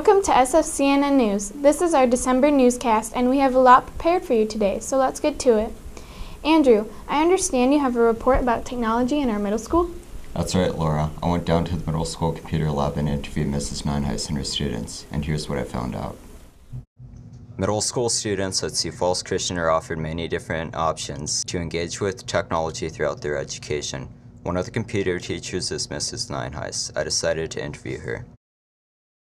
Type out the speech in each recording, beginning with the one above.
Welcome to SFCNN News. This is our December newscast, and we have a lot prepared for you today, so let's get to it. Andrew, I understand you have a report about technology in our middle school? That's right, Laura. I went down to the middle school computer lab and interviewed Mrs. Nineheist and her students, and here's what I found out. Middle school students at Sioux Falls Christian are offered many different options to engage with technology throughout their education. One of the computer teachers is Mrs. Nineheist. I decided to interview her.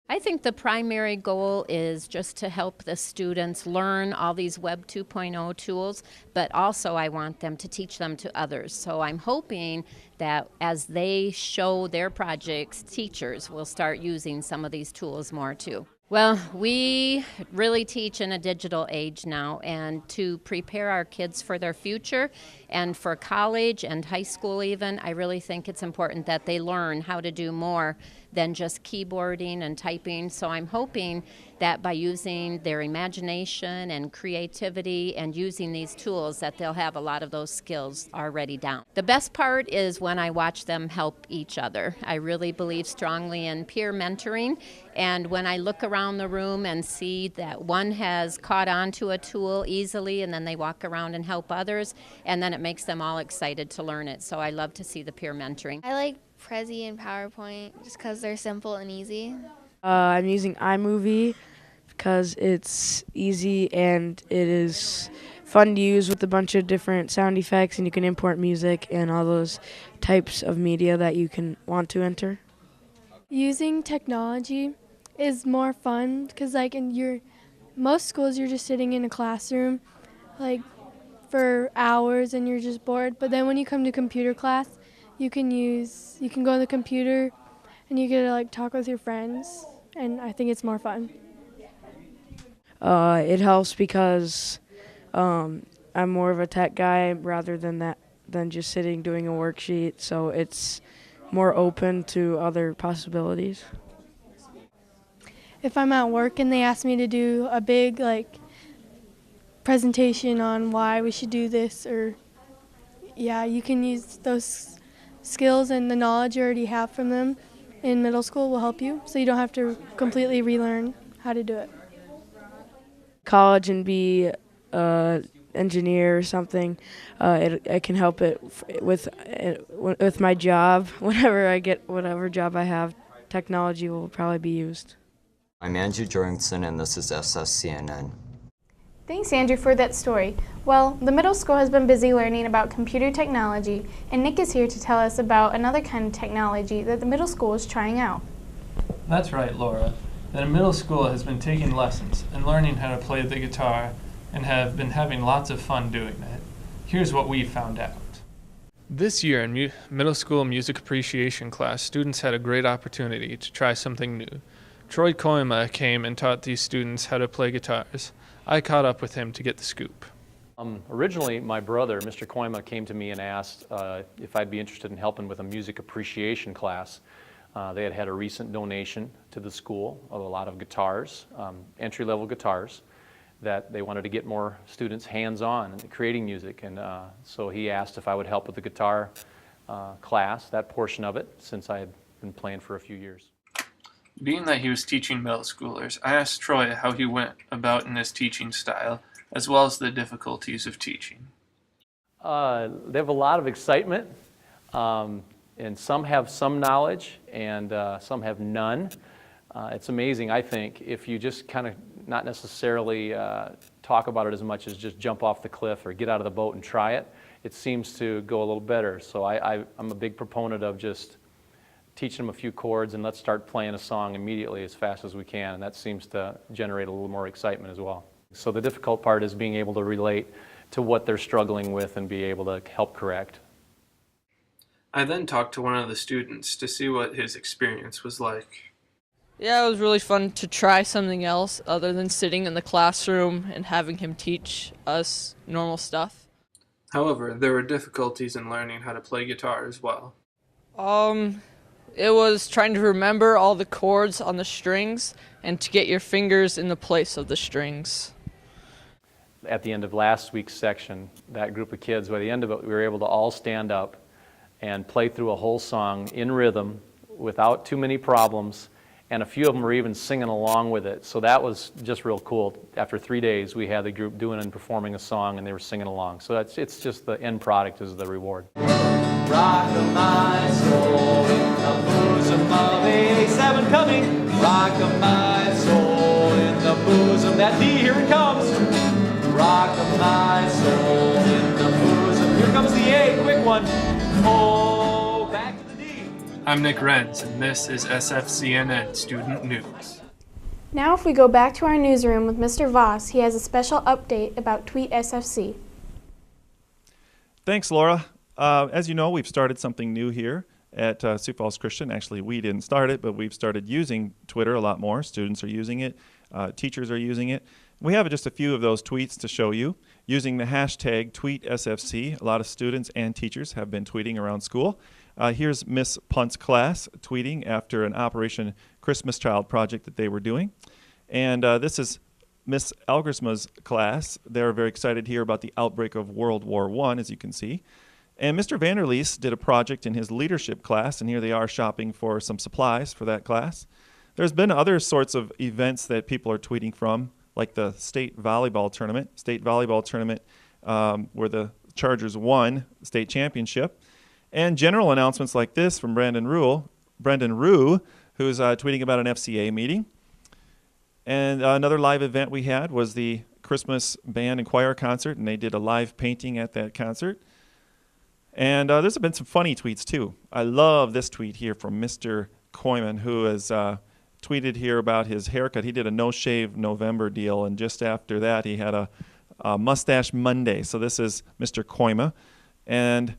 I think the primary goal is just to help the students learn all these Web 2.0 tools, but also I want them to teach them to others. So I'm hoping that as they show their projects, teachers will start using some of these tools more too. Well, we really teach in a digital age now, and to prepare our kids for their future and for college and high school even, I really think it's important that they learn how to do more than just keyboarding and typing. So I'm hoping that by using their imagination and creativity and using these tools that they'll have a lot of those skills already down. The best part is when I watch them help each other. I really believe strongly in peer mentoring, and when I look around the room and see that one has caught on to a tool easily and then they walk around and help others, and then it makes them all excited to learn it. So I love to see the peer mentoring. I like Prezi and PowerPoint just because they're simple and easy. I'm using iMovie because it's easy and it is fun to use with a bunch of different sound effects, and you can import music and all those types of media that you can want to enter. Using technology is more fun because most schools you're just sitting in a classroom for hours and you're just bored, but then when you come to computer class, you can go on the computer and you get to talk with your friends, and I think it's more fun. It helps because I'm more of a tech guy rather than just sitting doing a worksheet, so it's more open to other possibilities. If I'm at work and they ask me to do a big presentation on why we should do this, you can use those skills, and the knowledge you already have from them in middle school will help you, so you don't have to completely relearn how to do it. College and be an engineer or something, it can help it with my job. Whenever I get whatever job I have, technology will probably be used. I'm Andrew Jorgensen, and this is SSCNN. Thanks, Andrew, for that story. Well, the middle school has been busy learning about computer technology, and Nick is here to tell us about another kind of technology that the middle school is trying out. That's right, Laura. The middle school has been taking lessons and learning how to play the guitar and have been having lots of fun doing it. Here's what we found out. This year in middle school music appreciation class, students had a great opportunity to try something new. Troy Koima came and taught these students how to play guitars. I caught up with him to get the scoop. Originally, my brother, Mr. Koima, came to me and asked if I'd be interested in helping with a music appreciation class. They had had a recent donation to the school of a lot of guitars, entry-level guitars, that they wanted to get more students hands-on in creating music. And so he asked if I would help with the guitar class, that portion of it, since I had been playing for a few years. Being that he was teaching middle schoolers, I asked Troy how he went about in his teaching style, as well as the difficulties of teaching. They have a lot of excitement, and some have some knowledge, and some have none. It's amazing, I think, if you just kind of not necessarily talk about it as much as just jump off the cliff or get out of the boat and try it, it seems to go a little better. So I'm a big proponent of just teaching them a few chords and let's start playing a song immediately as fast as we can, and that seems to generate a little more excitement as well. So the difficult part is being able to relate to what they're struggling with and be able to help correct. I then talked to one of the students to see what his experience was like. Yeah, it was really fun to try something else other than sitting in the classroom and having him teach us normal stuff. However, there were difficulties in learning how to play guitar as well. It was trying to remember all the chords on the strings and to get your fingers in the place of the strings. At the end of last week's section, that group of kids, by the end of it, we were able to all stand up and play through a whole song in rhythm without too many problems, and a few of them were even singing along with it. So that was just real cool. After 3 days, we had the group doing and performing a song, and they were singing along. So it's just the end product is the reward. Rock of my soul in the bosom of A7 coming. Rock of my soul in the bosom. That D, here it comes. Rock of my soul in the bosom. Here comes the A, quick one. Oh, back to the D. I'm Nick Renz, and this is SFCNN Student News. Now if we go back to our newsroom with Mr. Voss, he has a special update about Tweet SFC. Thanks, Laura. As you know, we've started something new here at Sioux Falls Christian. Actually, we didn't start it, but we've started using Twitter a lot more. Students are using it. Teachers are using it. We have just a few of those tweets to show you. Using the hashtag TweetSFC, a lot of students and teachers have been tweeting around school. Here's Miss Punt's class tweeting after an Operation Christmas Child project that they were doing. And this is Miss Algersma's class. They're very excited to hear about the outbreak of World War I, as you can see. And Mr. Vanderleest did a project in his leadership class, and here they are shopping for some supplies for that class. There's been other sorts of events that people are tweeting from, like the state volleyball tournament. Where the Chargers won the state championship. And general announcements like this from Brendan Rue, who's tweeting about an FCA meeting. And another live event we had was the Christmas band and choir concert, and they did a live painting at that concert. And there's been some funny tweets, too. I love this tweet here from Mr. Koyman, who has tweeted here about his haircut. He did a no-shave November deal, and just after that, he had a mustache Monday. So this is Mr. Koyma. And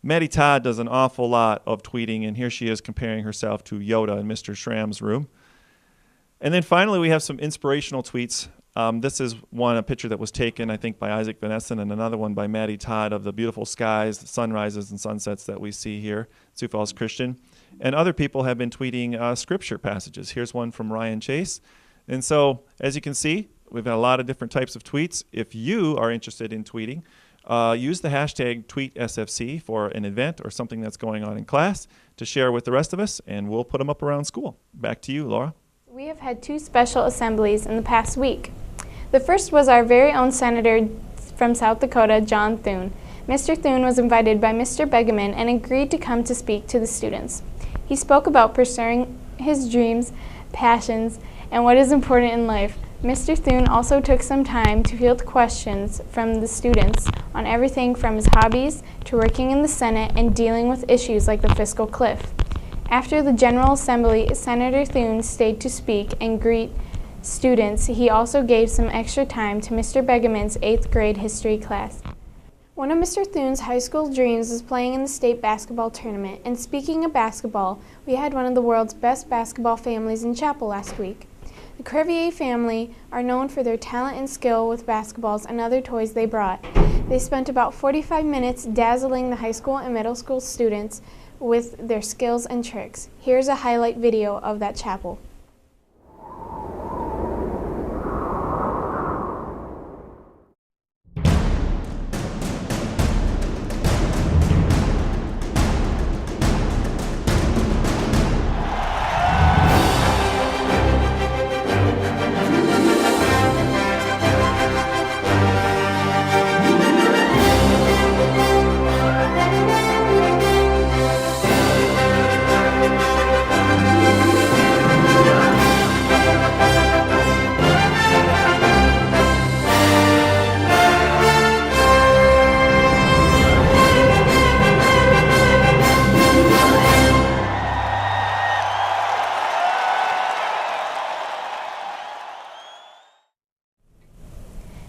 Maddie Todd does an awful lot of tweeting, and here she is comparing herself to Yoda in Mr. Schramm's room. And then finally, we have some inspirational tweets. This is a picture that was taken, I think, by Isaac Van Essen, and another one by Maddie Todd of the beautiful skies, the sunrises and sunsets that we see here at Sioux Falls Christian. And other people have been tweeting scripture passages. Here's one from Ryan Chase. And so, as you can see, we've got a lot of different types of tweets. If you are interested in tweeting, use the hashtag TweetSFC for an event or something that's going on in class to share with the rest of us, and we'll put them up around school. Back to you, Laura. We have had 2 special assemblies in the past week. The first was our very own Senator from South Dakota, John Thune. Mr. Thune was invited by Mr. Begeman and agreed to come to speak to the students. He spoke about pursuing his dreams, passions, and what is important in life. Mr. Thune also took some time to field questions from the students on everything from his hobbies to working in the Senate and dealing with issues like the fiscal cliff. After the General Assembly, Senator Thune stayed to speak and greet students. He also gave some extra time to Mr. Begeman's 8th grade history class. One of Mr. Thune's high school dreams was playing in the state basketball tournament. And speaking of basketball, we had one of the world's best basketball families in chapel last week. The Crevier family are known for their talent and skill with basketballs and other toys they brought. They spent about 45 minutes dazzling the high school and middle school students with their skills and tricks. Here's a highlight video of that chapel.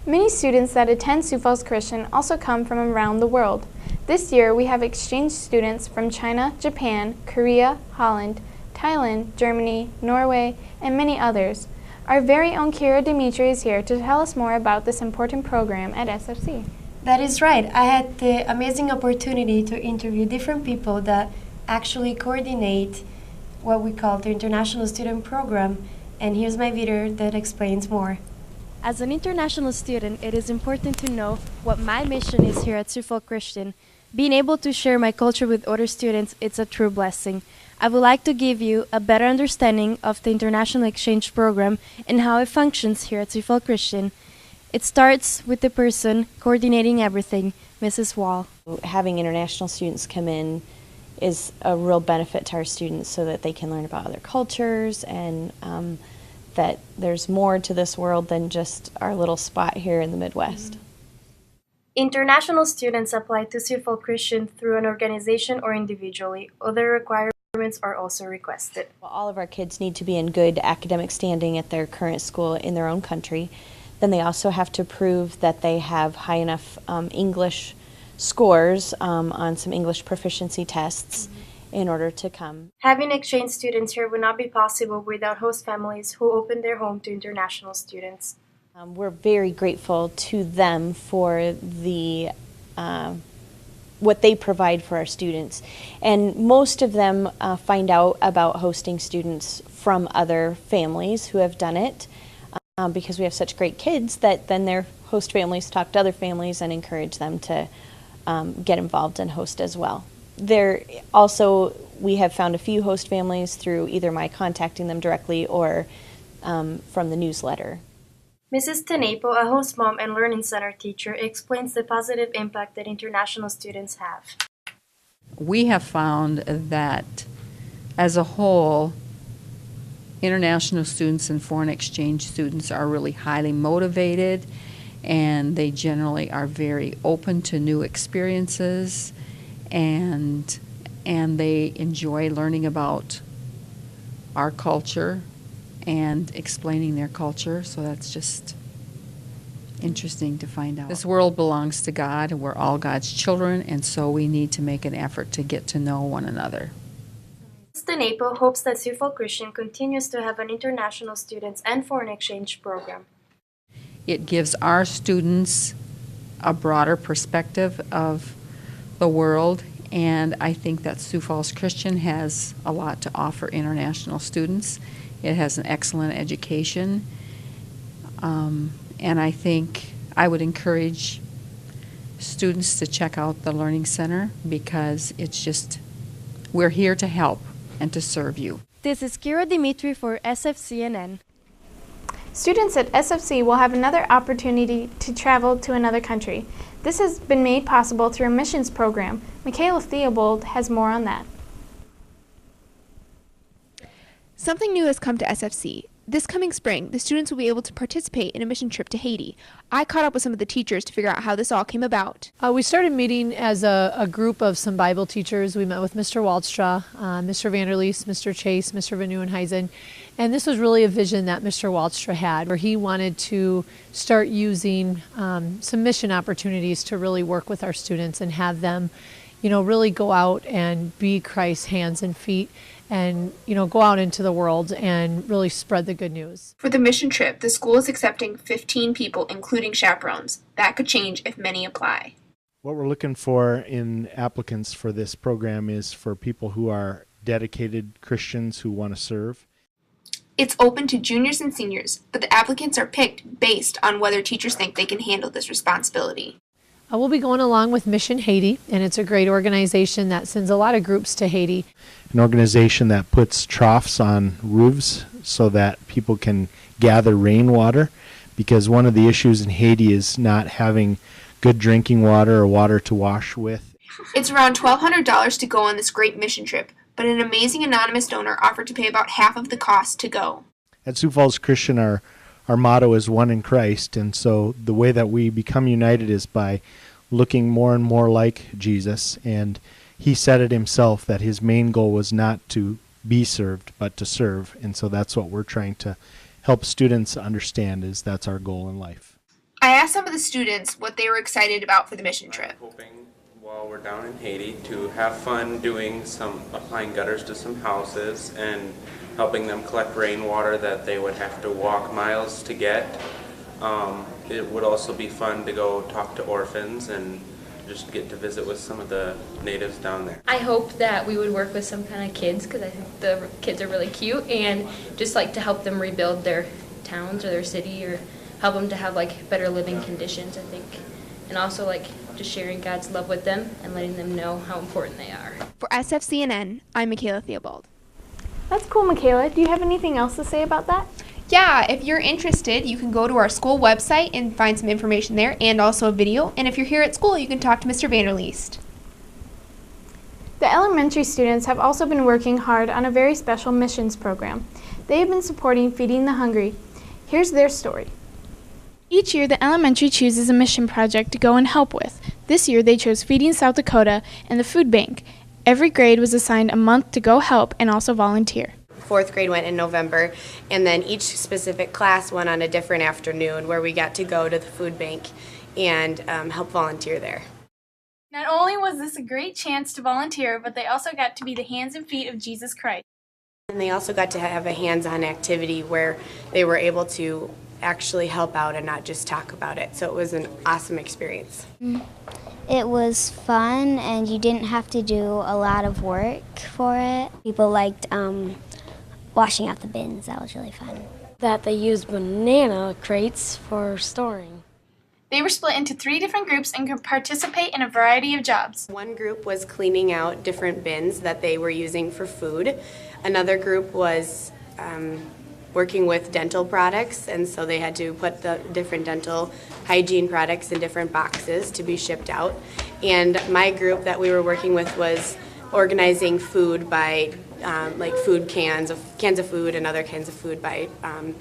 Many students that attend Sioux Falls Christian also come from around the world. This year, we have exchange students from China, Japan, Korea, Holland, Thailand, Germany, Norway, and many others. Our very own Kira Dimitri is here to tell us more about this important program at SFC. That is right. I had the amazing opportunity to interview different people that actually coordinate what we call the International Student Program, and here's my video that explains more. As an international student, it is important to know what my mission is here at Sioux Falls Christian. Being able to share my culture with other students, it's a true blessing. I would like to give you a better understanding of the international exchange program and how it functions here at Sioux Falls Christian. It starts with the person coordinating everything, Mrs. Wall. Having international students come in is a real benefit to our students so that they can learn about other cultures and that there's more to this world than just our little spot here in the Midwest. International students apply to Sioux Falls Christian through an organization or individually. Other requirements are also requested. All of our kids need to be in good academic standing at their current school in their own country. Then they also have to prove that they have high enough English scores on some English proficiency tests in order to come. Having exchange students here would not be possible without host families who open their home to international students. We're very grateful to them for the what they provide for our students. And most of them find out about hosting students from other families who have done it because we have such great kids that then their host families talk to other families and encourage them to get involved and host as well. We have found a few host families through either my contacting them directly or from the newsletter. Mrs. Tenepo, a host mom and learning center teacher, explains the positive impact that international students have. We have found that as a whole, international students and foreign exchange students are really highly motivated, and they generally are very open to new experiences, and they enjoy learning about our culture and explaining their culture, so that's just interesting to find out. This world belongs to God, and we're all God's children, and so we need to make an effort to get to know one another. Mrs. Tenepo hopes that Sioux Falls Christian continues to have an international students and foreign exchange program. It gives our students a broader perspective of the world, and I think that Sioux Falls Christian has a lot to offer international students. It has an excellent education, and I think I would encourage students to check out the Learning Center because we're here to help and to serve you. This is Kira Dimitri for SFCNN. Students at SFC will have another opportunity to travel to another country. This has been made possible through a missions program. Michaela Theobald has more on that. Something new has come to SFC. This coming spring, the students will be able to participate in a mission trip to Haiti. I caught up with some of the teachers to figure out how this all came about. We started meeting as a group of some Bible teachers. We met with Mr. Waldstra, Mr. Vanderleest, Mr. Chase, Mr. Van Nieuwenhuizen, and this was really a vision that Mr. Waldstra had, where he wanted to start using some mission opportunities to really work with our students and have them, really go out and be Christ's hands and feet, and go out into the world and really spread the good news. For the mission trip, the school is accepting 15 people, including chaperones. That could change if many apply. What we're looking for in applicants for this program is for people who are dedicated Christians who want to serve. It's open to juniors and seniors, but the applicants are picked based on whether teachers think they can handle this responsibility. We'll be going along with Mission Haiti, and it's a great organization that sends a lot of groups to Haiti. An organization that puts troughs on roofs so that people can gather rainwater, because one of the issues in Haiti is not having good drinking water or water to wash with. It's around $1,200 to go on this great mission trip, but an amazing anonymous donor offered to pay about half of the cost to go. At Sioux Falls Christian, our motto is one in Christ, and so the way that we become united is by looking more and more like Jesus, and he said it himself that his main goal was not to be served but to serve, and so that's what we're trying to help students understand, is that's our goal in life. I asked some of the students what they were excited about for the mission trip. I'm hoping while we're down in Haiti to have fun applying gutters to some houses and helping them collect rainwater that they would have to walk miles to get. It would also be fun to go talk to orphans and just get to visit with some of the natives down there. I hope that we would work with some kind of kids, because I think the kids are really cute, and just like to help them rebuild their towns or their city, or help them to have better living conditions, I think. And also just sharing God's love with them and letting them know how important they are. For SFCNN, I'm Michaela Theobald. That's cool, Michaela. Do you have anything else to say about that? Yeah, if you're interested, you can go to our school website and find some information there and also a video. And if you're here at school, you can talk to Mr. Vanderleest. The elementary students have also been working hard on a very special missions program. They have been supporting Feeding the Hungry. Here's their story. Each year, the elementary chooses a mission project to go and help with. This year, they chose Feeding South Dakota and the food bank. Every grade was assigned a month to go help and also volunteer. Fourth grade went in November, and then each specific class went on a different afternoon where we got to go to the food bank and help volunteer there. Not only was this a great chance to volunteer, but they also got to be the hands and feet of Jesus Christ. And they also got to have a hands-on activity where they were able to actually help out and not just talk about it. So it was an awesome experience. It was fun, and you didn't have to do a lot of work for it. People liked washing out the bins. That was really fun. That they used banana crates for storing. They were split into 3 different groups and could participate in a variety of jobs. One group was cleaning out different bins that they were using for food. Another group was working with dental products, and so they had to put the different dental hygiene products in different boxes to be shipped out. And my group that we were working with was organizing food by like food cans of food and other kinds of food by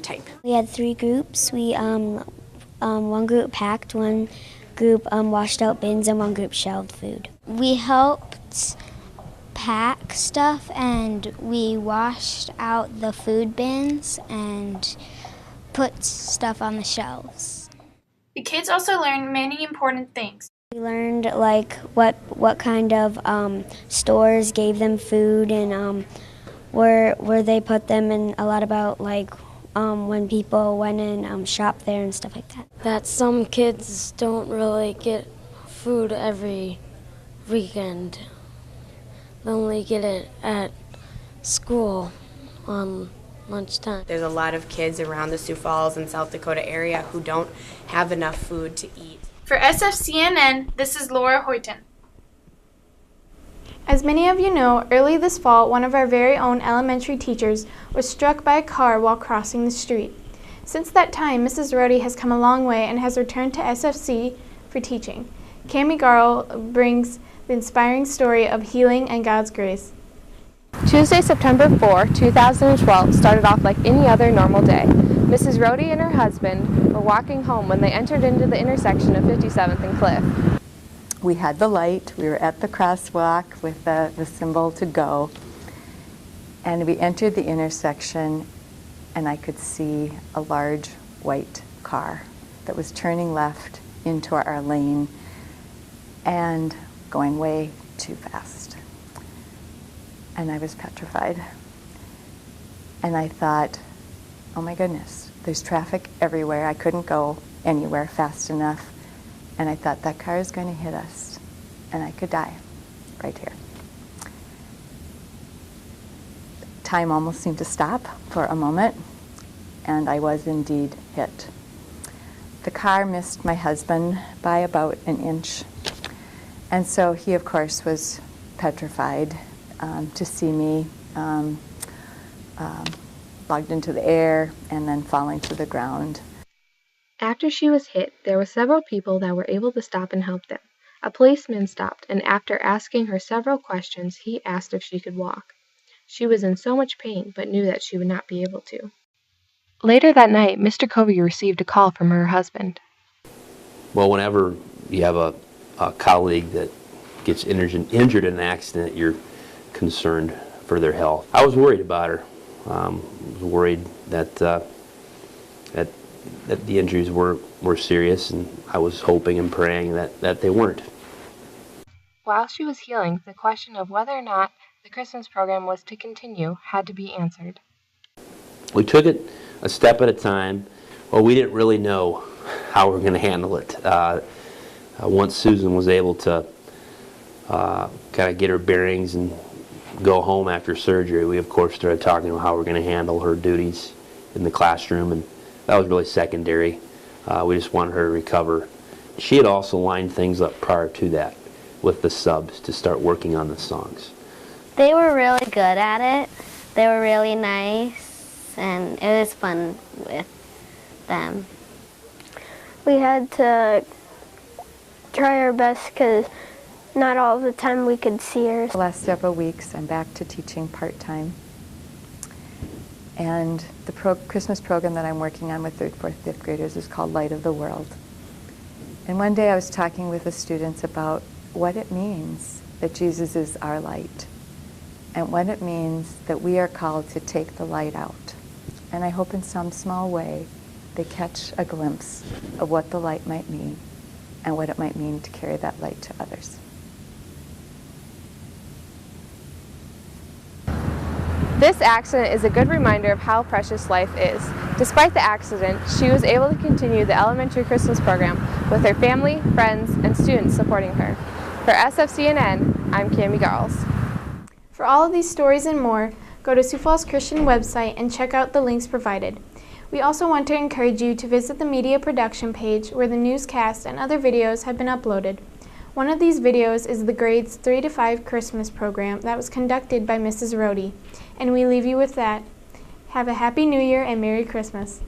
type. We had 3 groups. We one group packed, one group washed out bins, and one group shelved food. We helped pack stuff, and we washed out the food bins and put stuff on the shelves. The kids also learned many important things. We learned like what kind of stores gave them food and where they put them, and a lot about like when people went and shopped there and stuff like that. That some kids don't really get food every weekend. They only get it at school on lunchtime. There's a lot of kids around the Sioux Falls and South Dakota area who don't have enough food to eat. For SFCNN, this is Laura Hoyton. As many of you know, early this fall, one of our very own elementary teachers was struck by a car while crossing the street. Since that time, Mrs. Rohde has come a long way and has returned to SFC for teaching. Cami Garl brings the inspiring story of healing and God's grace. Tuesday, September 4, 2012 started off like any other normal day. Mrs. Rohde and her husband were walking home when they entered into the intersection of 57th and Cliff. We had the light, we were at the crosswalk with the symbol to go, and we entered the intersection, and I could see a large white car that was turning left into our lane and going way too fast. And I was petrified. And I thought, oh my goodness, there's traffic everywhere. I couldn't go anywhere fast enough. And I thought, that car is going to hit us, and I could die right here. Time almost seemed to stop for a moment, and I was indeed hit. The car missed my husband by about an inch, and so he, of course, was petrified to see me logged into the air and then falling to the ground. After she was hit, there were several people that were able to stop and help them. A policeman stopped, and after asking her several questions, he asked if she could walk. She was in so much pain, but knew that she would not be able to. Later that night, Mr. Covey received a call from her husband. Well, whenever you have a colleague that gets injured in an accident, you're concerned for their health. I was worried about her. I was worried that the injuries were serious, and I was hoping and praying that they weren't. While she was healing, the question of whether or not the Christmas program was to continue had to be answered. We took it a step at a time. Well, we didn't really know how we were going to handle it. Once Susan was able to kind of get her bearings and go home after surgery, we of course started talking about how we're going to handle her duties in the classroom, and that was really secondary. We just wanted her to recover. She had also lined things up prior to that with the subs to start working on the songs. They were really good at it. They were really nice, and it was fun with them. We had to try our best because not all the time we could see her. The last several weeks, I'm back to teaching part-time. And the Christmas program that I'm working on with 3rd, 4th, 5th graders is called Light of the World. And one day I was talking with the students about what it means that Jesus is our light, and what it means that we are called to take the light out. And I hope in some small way they catch a glimpse of what the light might mean and what it might mean to carry that light to others. This accident is a good reminder of how precious life is. Despite the accident, she was able to continue the elementary Christmas program with her family, friends, and students supporting her. For SFCNN, I'm Cami Garles. For all of these stories and more, go to Sioux Falls Christian website and check out the links provided. We also want to encourage you to visit the media production page where the newscast and other videos have been uploaded. One of these videos is the grades 3 to 5 Christmas program that was conducted by Mrs. Rohde. And we leave you with that. Have a Happy New Year and Merry Christmas.